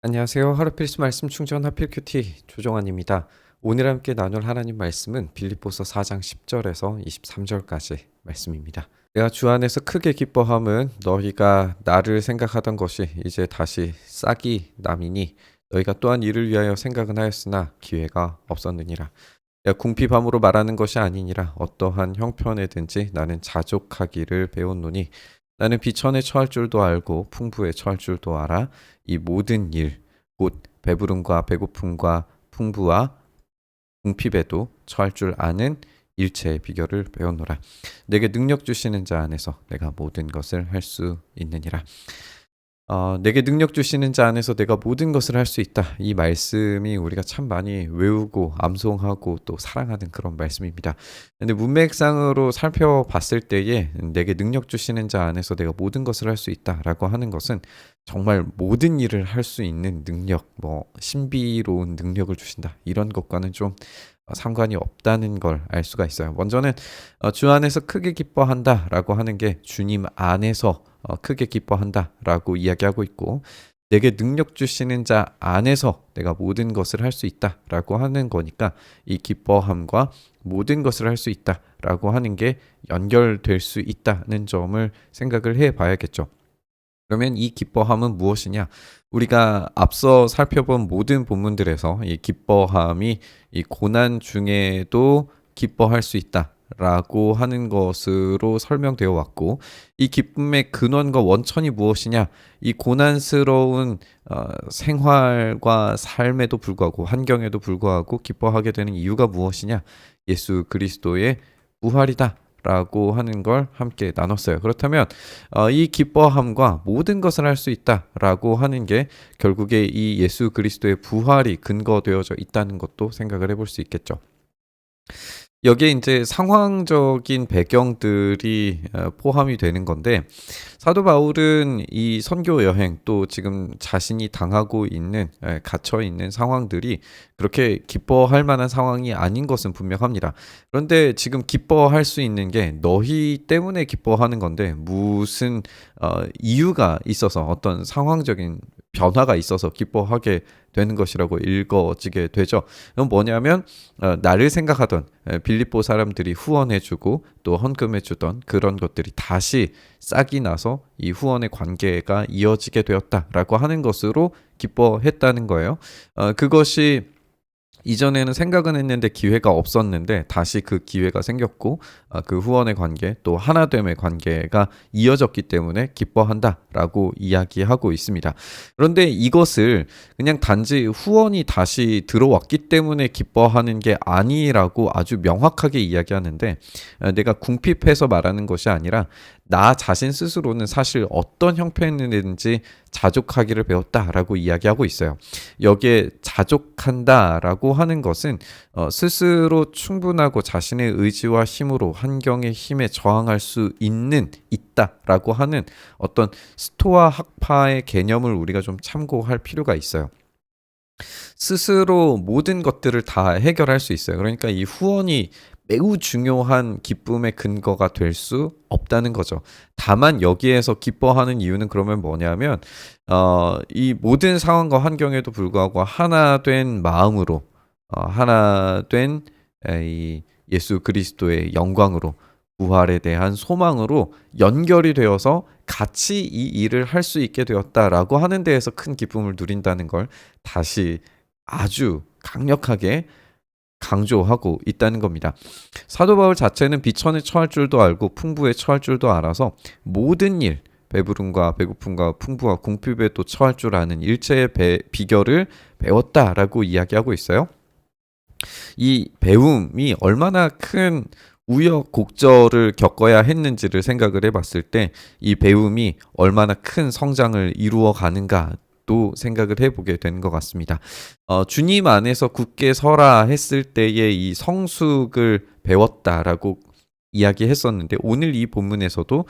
안녕하세요. 하루 필수 말씀 충전 하필 큐티 조정환입니다. 오늘 함께 나눌 하나님 말씀은 빌립보서 4장 10절에서 23절까지 말씀입니다. 내가 주 안에서 크게 기뻐함은 너희가 나를 생각하던 것이 이제 다시 싹이 남이니 너희가 또한 이를 위하여 생각은 하였으나 기회가 없었느니라. 내가 궁핍함으로 말하는 것이 아니니라. 어떠한 형편에든지 나는 자족하기를 배웠노니 나는 비천에 처할 줄도 알고 풍부에 처할 줄도 알아. 이 모든 일, 곧 배부름과 배고픔과 풍부와 궁핍에도 처할 줄 아는 일체의 비결을 배웠노라. 내게 능력 주시는 자 안에서 내가 모든 것을 할 수 있느니라. 내게 능력 주시는 자 안에서 내가 모든 것을 할 수 있다. 이 말씀이 우리가 참 많이 외우고 암송하고 또 사랑하는 그런 말씀입니다. 근데 문맥상으로 살펴봤을 때에 내게 능력 주시는 자 안에서 내가 모든 것을 할 수 있다라고 하는 것은 정말 모든 일을 할 수 있는 능력, 신비로운 능력을 주신다. 이런 것과는 좀 상관이 없다는 걸 알 수가 있어요. 먼저는 주 안에서 크게 기뻐한다라고 하는 게 주님 안에서 크게 기뻐한다라고 이야기하고 있고, 내게 능력 주시는 자 안에서 내가 모든 것을 할 수 있다라고 하는 거니까 이 기뻐함과 모든 것을 할 수 있다라고 하는 게 연결될 수 있다는 점을 생각을 해 봐야겠죠. 그러면 이 기뻐함은 무엇이냐? 우리가 앞서 살펴본 모든 본문들에서 이 기뻐함이 이 고난 중에도 기뻐할 수 있다라고 하는 것으로 설명되어 왔고, 이 기쁨의 근원과 원천이 무엇이냐? 이 고난스러운 생활과 삶에도 불구하고, 환경에도 불구하고 기뻐하게 되는 이유가 무엇이냐? 예수 그리스도의 부활이다 라고 하는 걸 함께 나눴어요. 그렇다면 이 기뻐함과 모든 것을 할 수 있다라고 하는 게 결국에 이 예수 그리스도의 부활이 근거되어져 있다는 것도 생각을 해볼 수 있겠죠. 여기에 이제 상황적인 배경들이 포함이 되는 건데, 사도 바울은 이 선교 여행 또 지금 자신이 당하고 있는 갇혀 있는 상황들이 그렇게 기뻐할 만한 상황이 아닌 것은 분명합니다. 그런데 지금 기뻐할 수 있는 게 너희 때문에 기뻐하는 건데, 무슨 이유가 있어서 어떤 상황적인 변화가 있어서 기뻐하게 되는 것이라고 읽어지게 되죠. 그건 뭐냐면 나를 생각하던 빌립보 사람들이 후원해주고 또 헌금해주던 그런 것들이 다시 싹이 나서 이 후원의 관계가 이어지게 되었다라고 하는 것으로 기뻐했다는 거예요. 그것이 이전에는 생각은 했는데 기회가 없었는데 다시 그 기회가 생겼고, 그 후원의 관계 또 하나됨의 관계가 이어졌기 때문에 기뻐한다라고 이야기하고 있습니다. 그런데 이것을 그냥 단지 후원이 다시 들어왔기 때문에 기뻐하는 게 아니라고 아주 명확하게 이야기하는데, 내가 궁핍해서 말하는 것이 아니라 나 자신 스스로는 사실 어떤 형편이든지 자족하기를 배웠다라고 이야기하고 있어요. 여기에 자족한다라고 하는 것은 스스로 충분하고 자신의 의지와 힘으로 환경의 힘에 저항할 수 있다라고 하는 어떤 스토아 학파의 개념을 우리가 좀 참고할 필요가 있어요. 스스로 모든 것들을 다 해결할 수 있어요. 그러니까 이 후원이 매우 중요한 기쁨의 근거가 될 수 없다는 거죠. 다만 여기에서 기뻐하는 이유는 그러면 뭐냐면 이 모든 상황과 환경에도 불구하고 하나 된 마음으로 하나 된 이 예수 그리스도의 영광으로, 부활에 대한 소망으로 연결이 되어서 같이 이 일을 할 수 있게 되었다라고 하는 데에서 큰 기쁨을 누린다는 걸 다시 아주 강력하게 강조하고 있다는 겁니다. 사도 바울 자체는 비천에 처할 줄도 알고 풍부에 처할 줄도 알아서 모든 일, 배부름과 배고픔과 풍부와 궁핍에 또 처할 줄 아는 일체의 비결을 배웠다라고 이야기하고 있어요. 이 배움이 얼마나 큰 우여곡절을 겪어야 했는지를 생각을 해봤을 때 이 배움이 얼마나 큰 성장을 이루어 가는가 또 생각을 해보게 되는 것 같습니다. 주님 안에서 굳게 서라 했을 때의 이 성숙을 배웠다라고 이야기했었는데, 오늘 이 본문에서도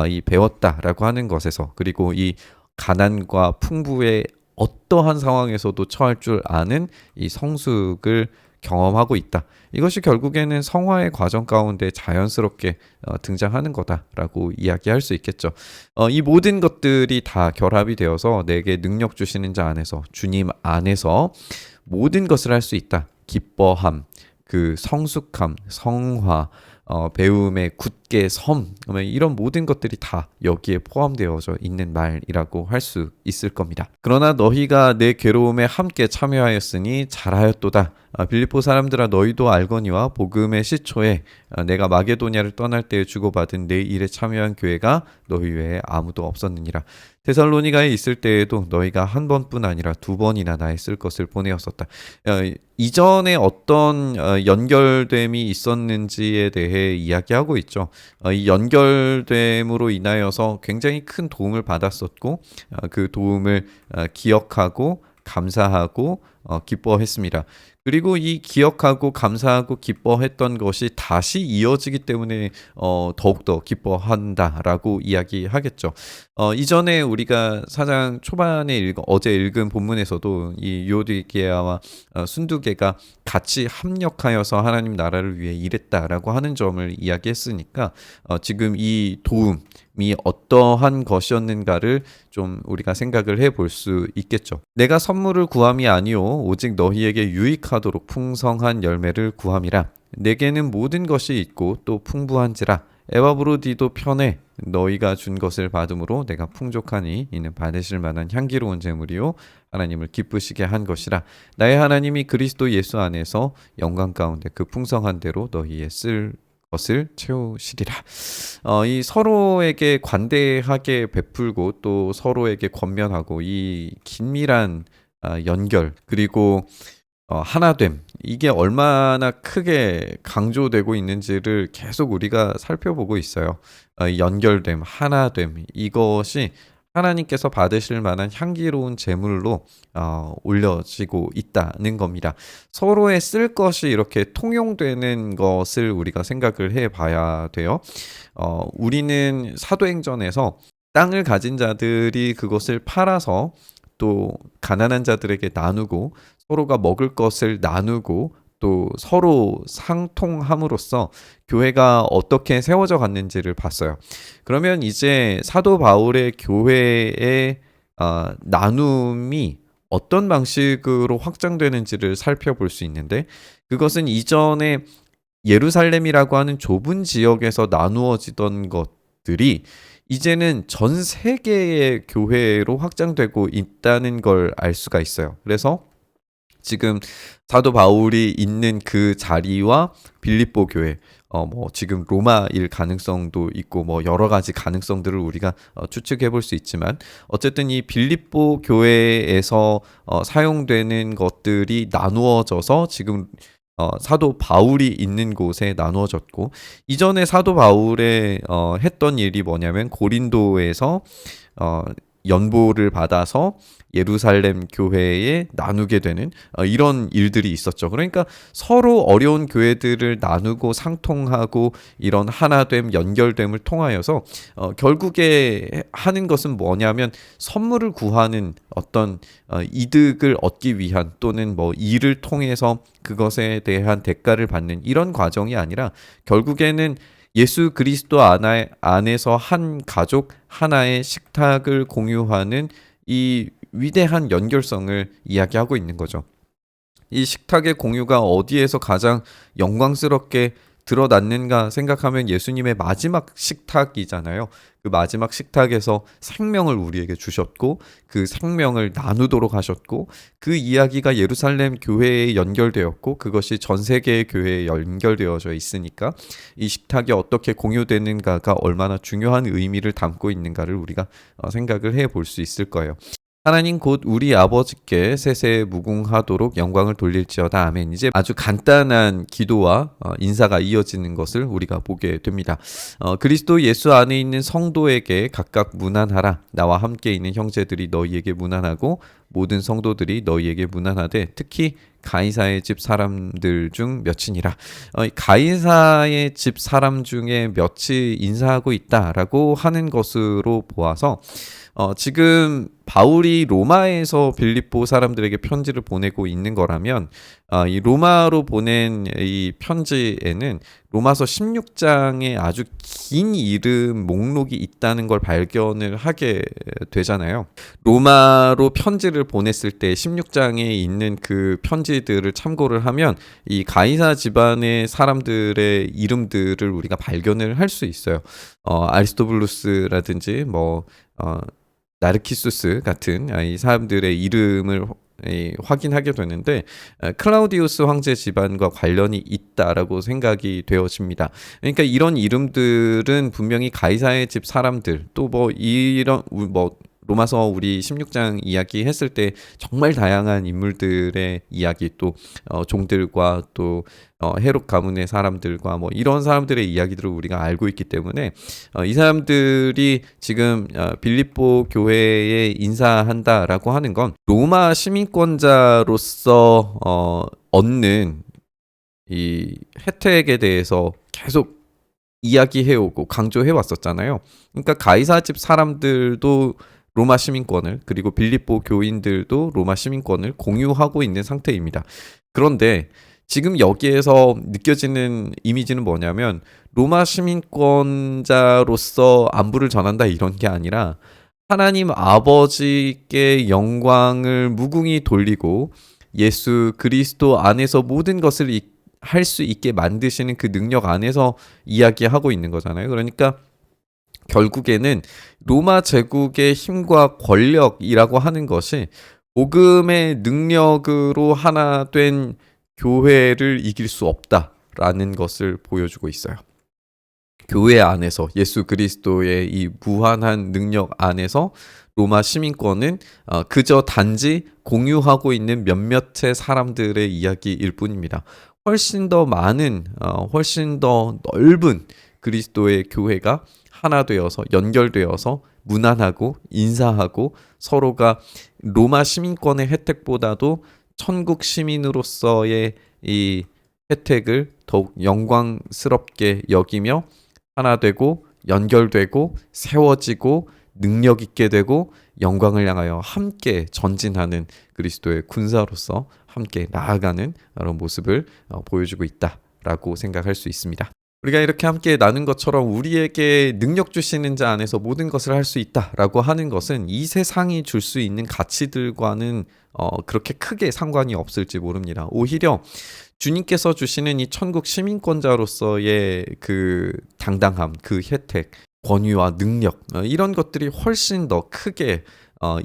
이 배웠다라고 하는 것에서, 그리고 이 가난과 풍부의 어떠한 상황에서도 처할 줄 아는 이 성숙을 경험하고 있다. 이것이 결국에는 성화의 과정 가운데 자연스럽게 등장하는 거다라고 이야기할 수 있겠죠. 이 모든 것들이 다 결합이 되어서 내게 능력 주시는 자 안에서, 주님 안에서 모든 것을 할 수 있다. 기뻐함, 그 성숙함, 성화, 배움의 굳게 섬, 이런 모든 것들이 다 여기에 포함되어져 있는 말이라고 할 수 있을 겁니다. 그러나 너희가 내 괴로움에 함께 참여하였으니 잘하였도다. 빌립보 사람들아, 너희도 알거니와 복음의 시초에 내가 마게도냐를 떠날 때에 주고받은 내 일에 참여한 교회가 너희 외에 아무도 없었느니라. 데살로니가에 있을 때에도 너희가 한 번뿐 아니라 두 번이나 나의 쓸 것을 보내었었다. 이전에 어떤 연결됨이 있었는지에 대해 이야기하고 있죠. 이 연결됨으로 인하여서 굉장히 큰 도움을 받았었고 그 도움을 기억하고 감사하고 기뻐했습니다. 그리고 이 기억하고 감사하고 기뻐했던 것이 다시 이어지기 때문에 더욱더 기뻐한다라고 이야기하겠죠. 이전에 우리가 4장 초반에 어제 읽은 본문에서도 이 유오디게아와 순두개가 같이 합력하여서 하나님 나라를 위해 일했다라고 하는 점을 이야기했으니까 지금 이 도움이 어떠한 것이었는가를 좀 우리가 생각을 해볼 수 있겠죠. 내가 선물을 구함이 아니오 오직 너희에게 유익하도록 풍성한 열매를 구함이라. 내게는 모든 것이 있고 또 풍부한지라. 에바브로디도 편해 너희가 준 것을 받음으로 내가 풍족하니 이는 받으실 만한 향기로운 제물이요 하나님을 기쁘시게 한 것이라. 나의 하나님이 그리스도 예수 안에서 영광 가운데 그 풍성한 대로 너희의 쓸 것을 채우시리라. 이 서로에게 관대하게 베풀고 또 서로에게 권면하고 이 긴밀한 연결, 그리고 하나됨, 이게 얼마나 크게 강조되고 있는지를 계속 우리가 살펴보고 있어요. 연결됨, 하나됨, 이것이 하나님께서 받으실 만한 향기로운 제물로 올려지고 있다는 겁니다. 서로의 쓸 것이 이렇게 통용되는 것을 우리가 생각을 해봐야 돼요. 우리는 사도행전에서 땅을 가진 자들이 그것을 팔아서 또 가난한 자들에게 나누고 서로가 먹을 것을 나누고 또 서로 상통함으로써 교회가 어떻게 세워져 갔는지를 봤어요. 그러면 이제 사도 바울의 교회의 나눔이 어떤 방식으로 확장되는지를 살펴볼 수 있는데, 그것은 이전에 예루살렘이라고 하는 좁은 지역에서 나누어지던 것들이 이제는 전 세계의 교회로 확장되고 있다는 걸 알 수가 있어요. 그래서 지금 사도 바울이 있는 그 자리와 빌립보 교회, 지금 로마일 가능성도 있고 여러 가지 가능성들을 우리가 추측해 볼 수 있지만, 어쨌든 이 빌립보 교회에서 사용되는 것들이 나누어져서 지금 사도 바울이 있는 곳에 나누어졌고, 이전에 사도 바울의 했던 일이 뭐냐면 고린도에서 연보를 받아서 예루살렘 교회에 나누게 되는 이런 일들이 있었죠. 그러니까 서로 어려운 교회들을 나누고 상통하고 이런 하나됨, 연결됨을 통하여서 결국에 하는 것은 뭐냐면 선물을 구하는 어떤 이득을 얻기 위한, 또는 일을 통해서 그것에 대한 대가를 받는 이런 과정이 아니라 결국에는 예수 그리스도 안에서 한 가족 하나의 식탁을 공유하는 이 위대한 연결성을 이야기하고 있는 거죠. 이 식탁의 공유가 어디에서 가장 영광스럽게 드러났는가 생각하면 예수님의 마지막 식탁이잖아요. 그 마지막 식탁에서 생명을 우리에게 주셨고 그 생명을 나누도록 하셨고, 그 이야기가 예루살렘 교회에 연결되었고 그것이 전 세계의 교회에 연결되어져 있으니까 이 식탁이 어떻게 공유되는가가 얼마나 중요한 의미를 담고 있는가를 우리가 생각을 해볼 수 있을 거예요. 하나님 곧 우리 아버지께 세세 무궁하도록 영광을 돌릴지어다. 아멘. 이제 아주 간단한 기도와 인사가 이어지는 것을 우리가 보게 됩니다. 그리스도 예수 안에 있는 성도에게 각각 문안하라. 나와 함께 있는 형제들이 너희에게 문안하고 모든 성도들이 너희에게 문안하되 특히 가이사의 집 사람들 중 몇이니라. 가이사의 집 사람 중에 몇이 인사하고 있다라고 하는 것으로 보아서 지금 바울이 로마에서 빌립보 사람들에게 편지를 보내고 있는 거라면 이 로마로 보낸 이 편지에는 로마서 16장에 아주 긴 이름 목록이 있다는 걸 발견을 하게 되잖아요. 로마로 편지를 보냈을 때 16장에 있는 그 편지들을 참고를 하면 이 가이사 집안의 사람들의 이름들을 우리가 발견을 할 수 있어요. 아리스토블루스라든지 나르키수스 같은 이 사람들의 이름을 확인하게 되는데 클라우디우스 황제 집안과 관련이 있다라고 생각이 되어집니다. 그러니까 이런 이름들은 분명히 가이사의 집 사람들 또 이런 로마서 우리 16장 이야기 했을 때 정말 다양한 인물들의 이야기 또 종들과 또 헤롯 가문의 사람들과 이런 사람들의 이야기들을 우리가 알고 있기 때문에 이 사람들이 지금 빌립보 교회에 인사한다라고 하는 건 로마 시민권자로서 얻는 이 혜택에 대해서 계속 이야기해오고 강조해왔었잖아요. 그러니까 가이사 집 사람들도 로마 시민권을 그리고 빌립보 교인들도 로마 시민권을 공유하고 있는 상태입니다. 그런데 지금 여기에서 느껴지는 이미지는 뭐냐면 로마 시민권자로서 안부를 전한다 이런 게 아니라 하나님 아버지께 영광을 무궁히 돌리고 예수 그리스도 안에서 모든 것을 할 수 있게 만드시는 그 능력 안에서 이야기하고 있는 거잖아요. 그러니까 결국에는 로마 제국의 힘과 권력이라고 하는 것이 복음의 능력으로 하나 된 교회를 이길 수 없다라는 것을 보여주고 있어요. 교회 안에서 예수 그리스도의 이 무한한 능력 안에서 로마 시민권은 그저 단지 공유하고 있는 몇몇의 사람들의 이야기일 뿐입니다. 훨씬 더 많은, 훨씬 더 넓은 그리스도의 교회가 하나 되어서 연결되어서 무난하고 인사하고 서로가 로마 시민권의 혜택보다도 천국 시민으로서의 이 혜택을 더욱 영광스럽게 여기며 하나 되고 연결되고 세워지고 능력 있게 되고 영광을 향하여 함께 전진하는 그리스도의 군사로서 함께 나아가는 그런 모습을 보여주고 있다라고 생각할 수 있습니다. 우리가 이렇게 함께 나눈 것처럼 우리에게 능력 주시는 자 안에서 모든 것을 할 수 있다라고 하는 것은 이 세상이 줄 수 있는 가치들과는 그렇게 크게 상관이 없을지 모릅니다. 오히려 주님께서 주시는 이 천국 시민권자로서의 그 당당함, 그 혜택, 권위와 능력 이런 것들이 훨씬 더 크게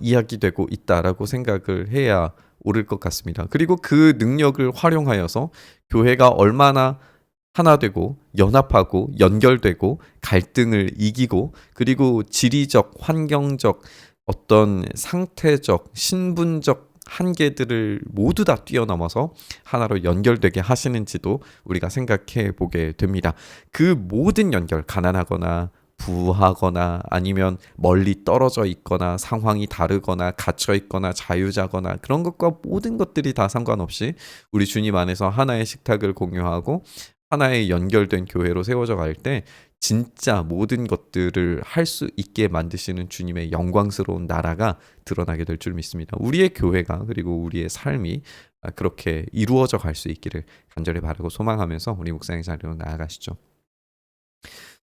이야기되고 있다라고 생각을 해야 옳을 것 같습니다. 그리고 그 능력을 활용하여서 교회가 얼마나 하나 되고 연합하고 연결되고 갈등을 이기고 그리고 지리적, 환경적, 어떤 상태적, 신분적 한계들을 모두 다 뛰어넘어서 하나로 연결되게 하시는지도 우리가 생각해 보게 됩니다. 그 모든 연결, 가난하거나 부하거나 아니면 멀리 떨어져 있거나 상황이 다르거나 갇혀 있거나 자유자거나 그런 것과 모든 것들이 다 상관없이 우리 주님 안에서 하나의 식탁을 공유하고 하나의 연결된 교회로 세워져 갈 때 진짜 모든 것들을 할 수 있게 만드시는 주님의 영광스러운 나라가 드러나게 될 줄 믿습니다. 우리의 교회가 그리고 우리의 삶이 그렇게 이루어져 갈 수 있기를 간절히 바라고 소망하면서 우리 묵상의 자리로 나아가시죠.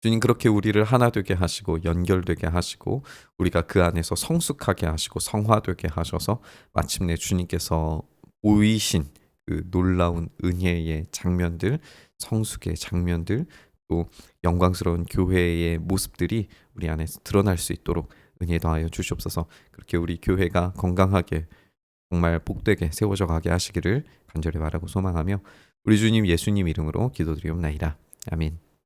주님 그렇게 우리를 하나 되게 하시고 연결되게 하시고 우리가 그 안에서 성숙하게 하시고 성화되게 하셔서 마침내 주님께서 보이신 그 놀라운 은혜의 장면들, 성숙의 장면들, 또 영광스러운 교회의 모습들이 우리 안에서 드러날 수 있도록 은혜 더하여 주시옵소서. 그렇게 우리 교회가 건강하게 정말 복되게 세워져 가게 하시기를 간절히 바라고 소망하며 우리 주님 예수님 이름으로 기도드리옵나이다. 아멘.